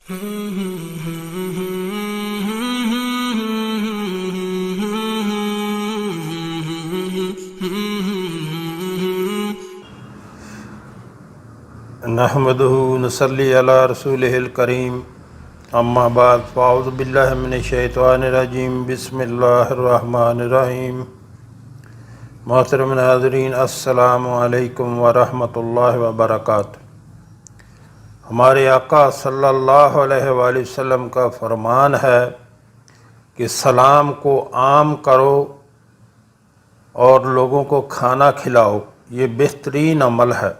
نحمدہ نصلی علی رسولہ الکریم اما بعد فاعوذ باللہ من الشیطان الرجیم بسم اللہ الرحمن الرحیم۔ محترم ناظرین، السلام علیکم ورحمۃ اللہ وبرکاتہ۔ ہمارے آقا صلی اللہ علیہ وآلہ وسلم کا فرمان ہے کہ سلام کو عام کرو اور لوگوں کو کھانا کھلاؤ، یہ بہترین عمل ہے۔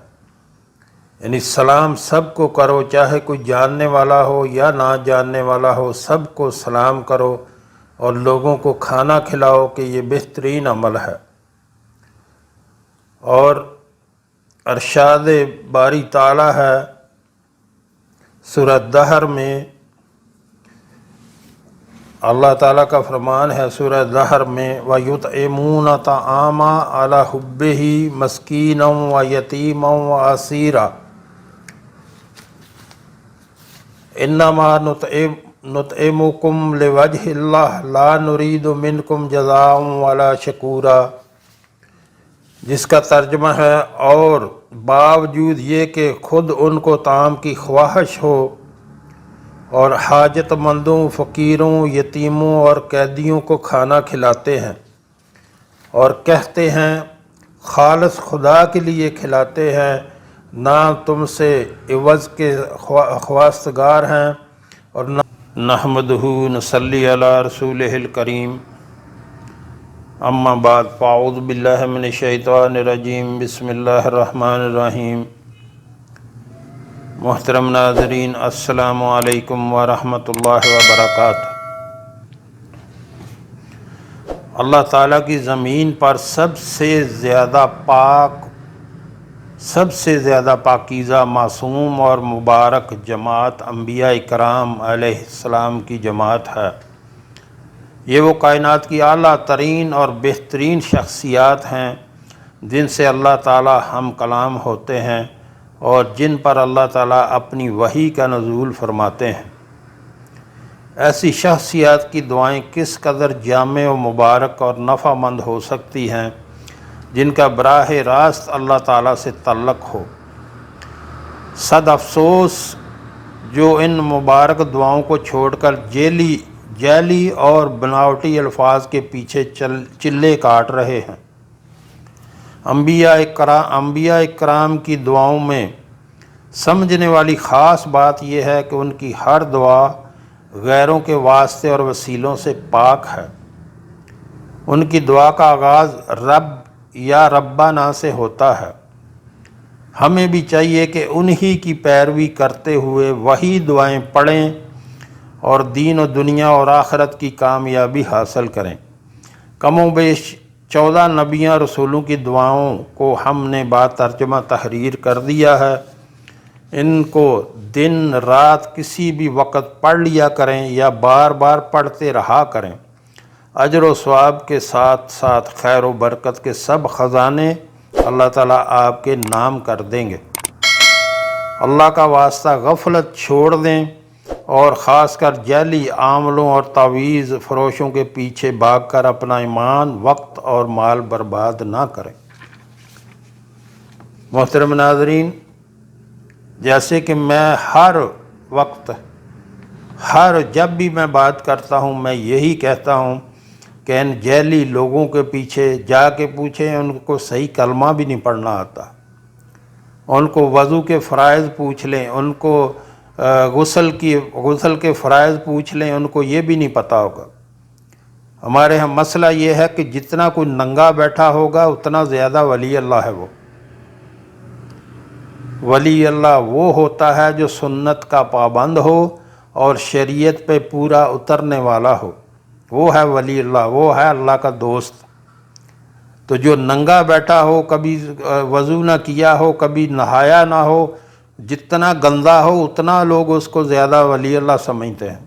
یعنی سلام سب کو کرو، چاہے کوئی جاننے والا ہو یا نہ جاننے والا ہو، سب کو سلام کرو اور لوگوں کو کھانا کھلاؤ، کہ یہ بہترین عمل ہے۔ اور ارشاد باری تعالی ہے سورہ دہر میں، اللہ تعالیٰ کا فرمان ہے سورہ دہر میں، وَيُطْعِمُونَ الطَّعَامَ عَلَىٰ حُبِّهِ مِسْكِينًا وَيَتِيمًا وَأَسِيرًا انما نطعمکم لوجہ اللہ لا نرید منکم جزاء ولا شکورا، جس کا ترجمہ ہے، اور باوجود یہ کہ خود ان کو طعام کی خواہش ہو اور حاجت مندوں، فقیروں، یتیموں اور قیدیوں کو کھانا کھلاتے ہیں، اور کہتے ہیں خالص خدا کے لیے کھلاتے ہیں، نہ تم سے عوض کے خواستگار ہیں، اور نحمدہ نصلی علی رسولہ الکریم اما بعد فاعوذ باللہ من الشیطان الرجیم بسم اللہ الرحمن الرحیم۔ محترم ناظرین، السلام علیکم ورحمۃ اللہ وبرکاتہ۔ اللہ تعالیٰ کی زمین پر سب سے زیادہ پاک، سب سے زیادہ پاکیزہ، معصوم اور مبارک جماعت انبیاء کرام علیہ السلام کی جماعت ہے۔ یہ وہ کائنات کی اعلیٰ ترین اور بہترین شخصیات ہیں جن سے اللہ تعالیٰ ہم کلام ہوتے ہیں اور جن پر اللہ تعالیٰ اپنی وحی کا نزول فرماتے ہیں۔ ایسی شخصیات کی دعائیں کس قدر جامع و مبارک اور نفع مند ہو سکتی ہیں جن کا براہ راست اللہ تعالیٰ سے تعلق ہو۔ صد افسوس جو ان مبارک دعاؤں کو چھوڑ کر جعلی اور بناوٹی الفاظ کے پیچھے چلے کاٹ رہے ہیں۔ انبیاء کرام کی دعاؤں میں سمجھنے والی خاص بات یہ ہے کہ ان کی ہر دعا غیروں کے واسطے اور وسیلوں سے پاک ہے۔ ان کی دعا کا آغاز رب یا ربنا سے ہوتا ہے۔ ہمیں بھی چاہیے کہ انہی کی پیروی کرتے ہوئے وہی دعائیں پڑھیں اور دین و دنیا اور آخرت کی کامیابی حاصل کریں۔ کم و بیش 14 نبیوں رسولوں کی دعاؤں کو ہم نے بعد ترجمہ تحریر کر دیا ہے۔ ان کو دن رات کسی بھی وقت پڑھ لیا کریں یا بار بار پڑھتے رہا کریں۔ اجر و ثواب کے ساتھ ساتھ خیر و برکت کے سب خزانے اللہ تعالیٰ آپ کے نام کر دیں گے۔ اللہ کا واسطہ غفلت چھوڑ دیں اور خاص کر جعلی عاملوں اور تعویذ فروشوں کے پیچھے بھاگ کر اپنا ایمان، وقت اور مال برباد نہ کریں۔ محترم ناظرین، جیسے کہ میں ہر وقت، جب بھی میں بات کرتا ہوں میں یہی کہتا ہوں کہ ان جعلی لوگوں کے پیچھے جا کے پوچھیں، ان کو صحیح کلمہ بھی نہیں پڑھنا آتا۔ ان کو وضو کے فرائض پوچھ لیں، ان کو غسل کے فرائض پوچھ لیں، ان کو یہ بھی نہیں پتہ ہوگا۔ ہمارے ہاں مسئلہ یہ ہے کہ جتنا کوئی ننگا بیٹھا ہوگا اتنا زیادہ ولی اللہ ہے۔ وہ ولی اللہ وہ ہوتا ہے جو سنت کا پابند ہو اور شریعت پہ پورا اترنے والا ہو، وہ ہے ولی اللہ، وہ ہے اللہ کا دوست۔ تو جو ننگا بیٹھا ہو، کبھی وضو نہ کیا ہو، کبھی نہایا نہ ہو، جتنا گندا ہو اتنا لوگ اس کو زیادہ ولی اللہ سمجھتے ہیں۔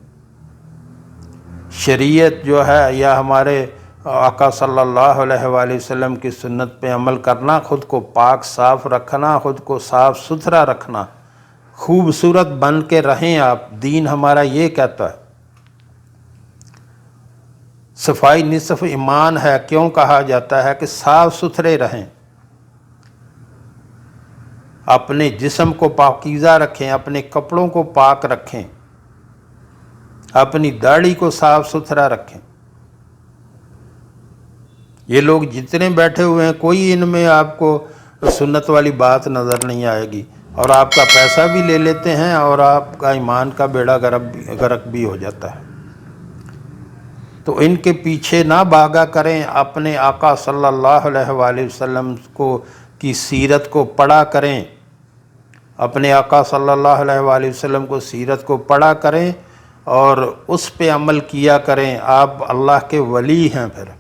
شریعت جو ہے یا ہمارے آقا صلی اللہ علیہ وآلہ وسلم کی سنت پہ عمل کرنا، خود کو پاک صاف رکھنا، خود کو صاف ستھرا رکھنا، خوبصورت بن کے رہیں آپ، دین ہمارا یہ کہتا ہے۔ صفائی نصف ایمان ہے، کیوں کہا جاتا ہے کہ صاف ستھرے رہیں، اپنے جسم کو پاکیزہ رکھیں، اپنے کپڑوں کو پاک رکھیں، اپنی داڑھی کو صاف ستھرا رکھیں۔ یہ لوگ جتنے بیٹھے ہوئے ہیں، کوئی ان میں آپ کو سنت والی بات نظر نہیں آئے گی، اور آپ کا پیسہ بھی لے لیتے ہیں اور آپ کا ایمان کا بیڑا غرق بھی ہو جاتا ہے۔ تو ان کے پیچھے نہ بھاگا کریں، اپنے آقا صلی اللہ علیہ وآلہ وسلم کی سیرت کو پڑھا کریں، اپنے آقا صلی اللہ علیہ وآلہ وسلم کو سیرت کو پڑھا کریں اور اس پہ عمل کیا کریں۔ آپ اللہ کے ولی ہیں، پھر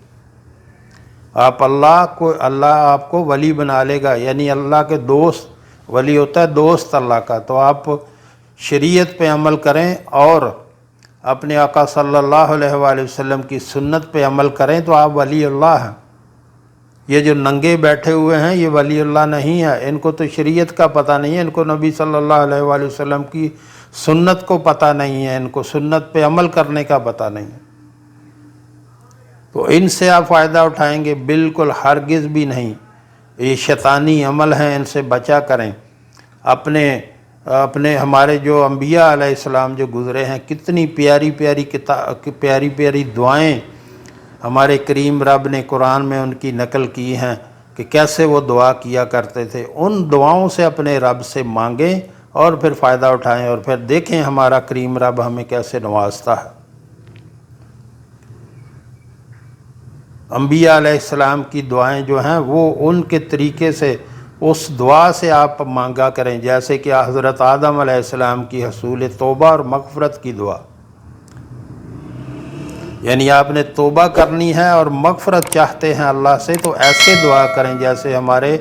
اللہ آپ کو ولی بنا لے گا، یعنی اللہ کے دوست۔ ولی ہوتا ہے دوست اللہ کا۔ تو آپ شریعت پہ عمل کریں اور اپنے آقا صلی اللہ علیہ وآلہ وسلم کی سنت پہ عمل کریں تو آپ ولی اللہ ہیں۔ یہ جو ننگے بیٹھے ہوئے ہیں یہ ولی اللہ نہیں ہے، ان کو تو شریعت کا پتہ نہیں ہے، ان کو نبی صلی اللہ علیہ وآلہ وسلم کی سنت کو پتہ نہیں ہے، ان کو سنت پہ عمل کرنے کا پتہ نہیں ہے۔ تو ان سے آپ فائدہ اٹھائیں گے؟ بالکل ہرگز بھی نہیں۔ یہ شیطانی عمل ہیں، ان سے بچا کریں۔ اپنے ہمارے جو انبیاء علیہ السلام جو گزرے ہیں، کتنی پیاری پیاری دعائیں ہمارے کریم رب نے قرآن میں ان کی نقل کی ہیں کہ کیسے وہ دعا کیا کرتے تھے۔ ان دعاؤں سے اپنے رب سے مانگیں اور پھر فائدہ اٹھائیں، اور پھر دیکھیں ہمارا کریم رب ہمیں کیسے نوازتا ہے۔ انبیاء علیہ السلام کی دعائیں جو ہیں وہ ان کے طریقے سے، اس دعا سے آپ مانگا کریں، جیسے کہ حضرت آدم علیہ السلام کی حصول توبہ اور مغفرت کی دعا، یعنی آپ نے توبہ کرنی ہے اور مغفرت چاہتے ہیں اللہ سے، تو ایسے دعا کریں جیسے ہمارے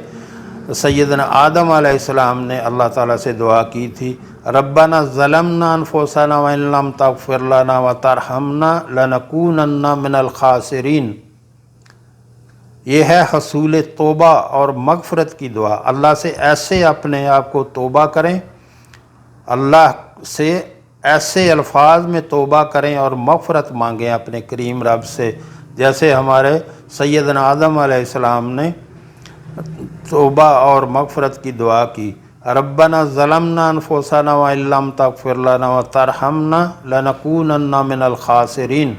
سیدنا آدم علیہ السلام نے اللہ تعالیٰ سے دعا کی تھی، ربنا ظلمنا انفسنا وان لم تغفر لنا وترحمنا لنکونن من الخاسرین۔ یہ ہے حصول توبہ اور مغفرت کی دعا۔ اللہ سے ایسے اپنے آپ کو توبہ کریں، اللہ سے ایسے الفاظ میں توبہ کریں اور مغفرت مانگیں اپنے کریم رب سے، جیسے ہمارے سیدنا آدم علیہ السلام نے توبہ اور مغفرت کی دعا کی، ربنا ظلمنا انفسنا وان لم تغفر لنا وترحمنا لنکونن من الخاسرین۔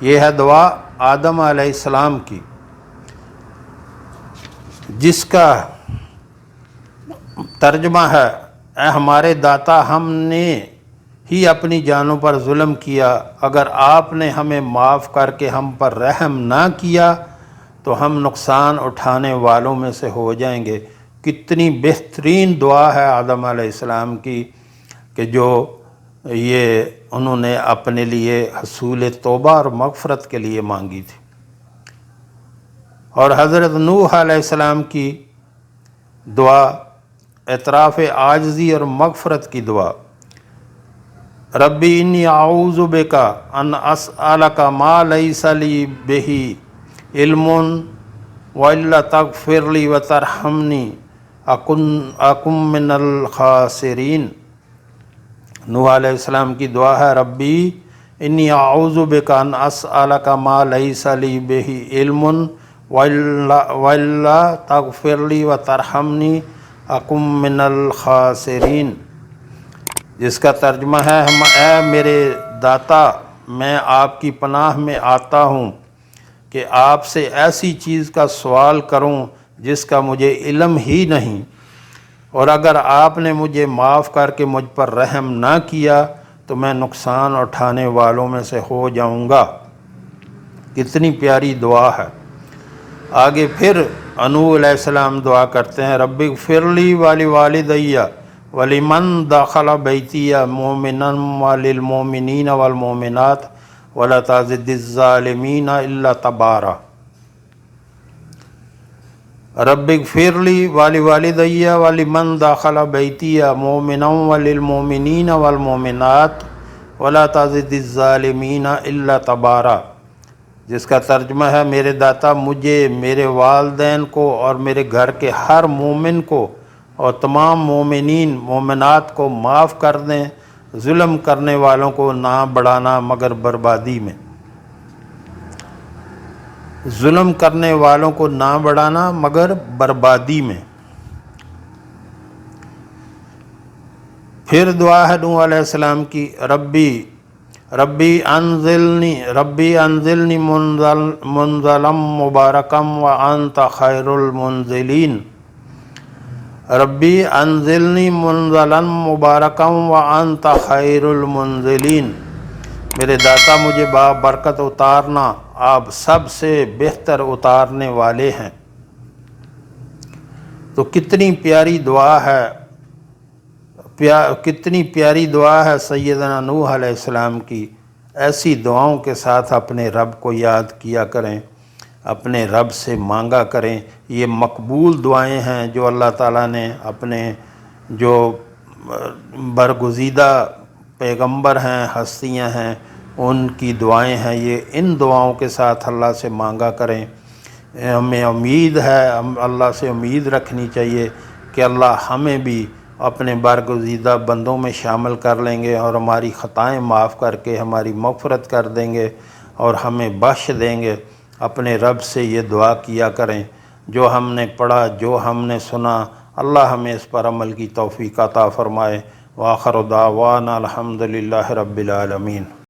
یہ ہے دعا آدم علیہ السلام کی، جس کا ترجمہ ہے، اے ہمارے داتا، ہم نے ہی اپنی جانوں پر ظلم کیا، اگر آپ نے ہمیں معاف کر کے ہم پر رحم نہ کیا تو ہم نقصان اٹھانے والوں میں سے ہو جائیں گے۔ کتنی بہترین دعا ہے آدم علیہ السلام کی کہ جو یہ انہوں نے اپنے لیے حصول توبہ اور مغفرت کے لیے مانگی تھی۔ اور حضرت نوح علیہ السلام کی دعا اعتراف عاجزی اور مغفرت کی دعا، ربی انی اعوذ بک ان اسألک ما لیس لی بہ علم والا تغفر لی وترحمنی اکن من الخاسرین۔ نوح علیہ السلام کی دعا ہے، ربی انی اعوذ بک ان اسألک ما لیس لی بہ علم والا تغفر لی وترحمنی اکن من الخاسرین، جس کا ترجمہ ہے، اے میرے داتا، میں آپ کی پناہ میں آتا ہوں کہ آپ سے ایسی چیز کا سوال کروں جس کا مجھے علم ہی نہیں، اور اگر آپ نے مجھے معاف کر کے مجھ پر رحم نہ کیا تو میں نقصان اٹھانے والوں میں سے ہو جاؤں گا۔ کتنی پیاری دعا ہے۔ آگے پھر نوح علیہ السلام دعا کرتے ہیں، رب اغفر لی ولوالدی ولمن دخل بیتی مؤمنا وللمؤمنین والمؤمنات ولا تزد الظالمین الا تبارا۔ رب اغفر لی ولوالدی ولمن دخل بیتی مؤمنا وللمؤمنین والمؤمنات ولا تزد الظالمین الا تبارا، جس کا ترجمہ ہے، میرے داتا، مجھے، میرے والدین کو اور میرے گھر کے ہر مومن کو اور تمام مومنین مومنات کو معاف کر دیں، ظلم کرنے والوں کو نہ بڑھانا مگر بربادی میں، ظلم کرنے والوں کو نہ بڑھانا مگر بربادی میں۔ پھر دعا ہے نوح علیہ السلام کی، ربی انزلنی منزلا مبارکا وانت خیر المنزلین، ربی انزلنی منزلا مبارکا وانت خیر المنزلین، میرے داتا مجھے بابرکت اتارنا، آپ سب سے بہتر اتارنے والے ہیں۔ تو کتنی پیاری دعا ہے سیدنا نوح علیہ السلام کی۔ ایسی دعاؤں کے ساتھ اپنے رب کو یاد کیا کریں، اپنے رب سے مانگا کریں۔ یہ مقبول دعائیں ہیں جو اللہ تعالیٰ نے اپنے جو برگزیدہ پیغمبر ہیں، ہستیاں ہیں، ان کی دعائیں ہیں۔ یہ ان دعاؤں کے ساتھ اللہ سے مانگا کریں۔ ہمیں امید ہے، اللہ سے امید رکھنی چاہیے کہ اللہ ہمیں بھی اپنے برگزیدہ بندوں میں شامل کر لیں گے اور ہماری خطائیں معاف کر کے ہماری مغفرت کر دیں گے اور ہمیں بخش دیں گے۔ اپنے رب سے یہ دعا کیا کریں، جو ہم نے پڑھا، جو ہم نے سنا، اللہ ہمیں اس پر عمل کی توفیق عطا فرمائے۔ وآخر دعوانا الحمدللہ رب العالمین۔